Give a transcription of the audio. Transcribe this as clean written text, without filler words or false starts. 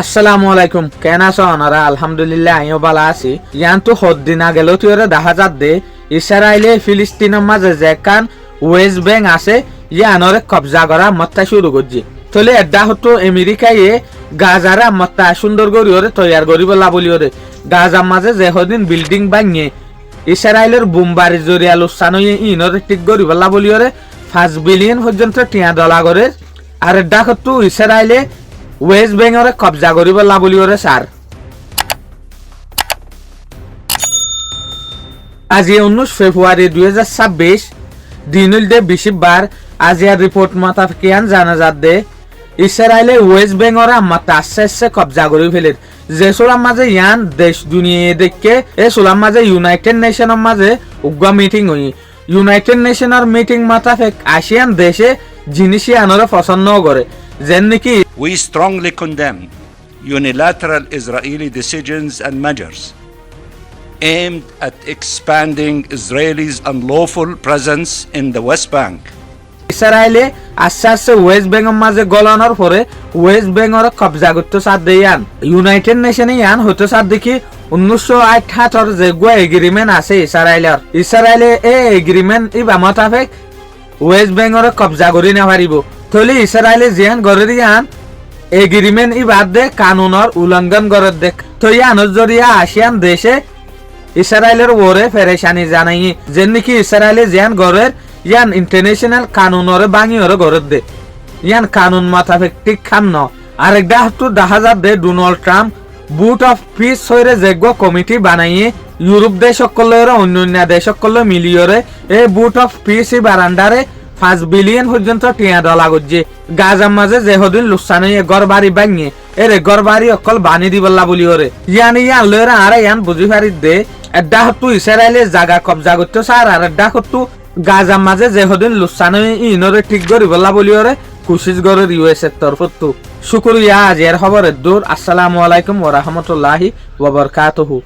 আসসালামু আলাইকুম। কেন আছো ওনারা? আলহামদুলিল্লাহ আমিও ভালো আছি। ইয়ান তো হদ্দিন আগেলো তুইরে দেখা যাত দে ইসরায়েলে ফিলিস্তিনের মাঝে যেখান ওয়েস্ট ব্যাংক আছে ইয়ানরে কবজা করা মত্তা শুরু করছে। তলে এডা হতো আমেরিকায় গাজারে মত্তা সুন্দর করি ওরে তৈয়ার করিব লাবলি ওরে গাজার মাঝে যে হদিন বিল্ডিং ভাঙিয়ে ইসরায়েলের বোমবারি জরিয়া লোসানো ইনরে ঠিক করিব লাবলি ওরে 5 বিলিয়ন পর্যন্ত টিয়া ডলার করে। আর এডা হতো ইসরায়েলে ওয়েস্ট বেঙ্গলে কবজা করিব লাবলি ওরে সার। আজি 19 ফেব্রুয়ারি 2026 দিনুল দে বিশিবার আজিয়ার রিপোর্ট মাতাফিকিয়ান জানা যাত দে ইসরায়েলে ওয়েস্ট বেঙ্গলে মাত্র আস্তে কবজা করি ফেলে যে সোলার মাঝে ইয়ান দেশ দুনিয়া দেখে এ সোলার মাঝে ইউনাইটেড নেশনের মাঝে উগ্র মিটিং হই। ইউনাইটেড নেশনের মিটিং মাতাফিক আসিয়ান দেশে জিনিস আনরে পছন্দ করে যেন নাকি We strongly condemn unilateral Israeli decisions and measures aimed at expanding Israelis' unlawful presence in the West Bank. ইসরায়েলে আস্তে ওয়েস্ট বেঙ্গল মাঝে গলানোর পরে ওয়েস্ট বেঙ্গল কবজা করতে সাথ দেয়ান ইউনাইটেড নেশনে ইয়ান হতে সাথ দেখি 1978 যে গো এগ্রিমেন্ট আছে ইসরায়েলে এ এগ্রিমেন্ট ইবা মোতাবেক ওয়েস্ট বেঙ্গল কবজা করি না পারিব। তলে ইসরায়েলে জিয়ান গরে ইয়ান এগ্রিমেন্ট ইবাদ দে কানুনের উল্লঙ্ঘন করে দেখ তো ইয়ানোর জরিয়া আসিয়ান দেশে ইসরায়েলের ওরে ফেরেশানি জানাই যেন নাকি ইসরায়েলে জিয়ান গরের ইয়ান ইন্টারন্যাশনাল কানুনরে বাঙি ওরে গরে দে ইয়ান কানুন মোতাবেক ঠিক খান ন। আরেকটা হতো দেখা যাত দে Donald Trump board of peace হইরে যেগ কমিটি বানাইয়ে ইউরোপ দেশ সকলের অন্যান্য দেশ সকল মিলিয়রে এই বুট অফ পিস বারান্ডারে 5 বিলিয়ন পর্যন্ত টিয়া ডলার করছে। গাজার মাঝে যে হদিন লুসানো ঘর বাড়ি ভাঙিয়ে এরে ঘর বাড়ি অকল বানি দিবল্লা বলি ওরে ইয়ান লয়রা আর ইয়ান বুঝি পারি দে এডা হতো ইসরায়েলে জায়গা কবজা করতে সার আর এডা হতো গাজার মাঝে যে হদিন লুসানো ইনরে ঠিক করি বল্লা বলি ওরে কুশিস গরের ইউএস এর তরফত। শুক্রিয়া আজ এর খবরের দূর। আসসালামু আলাইকুম ওয়া রাহমাতুল্লাহি ওয়া বারাকাতুহু।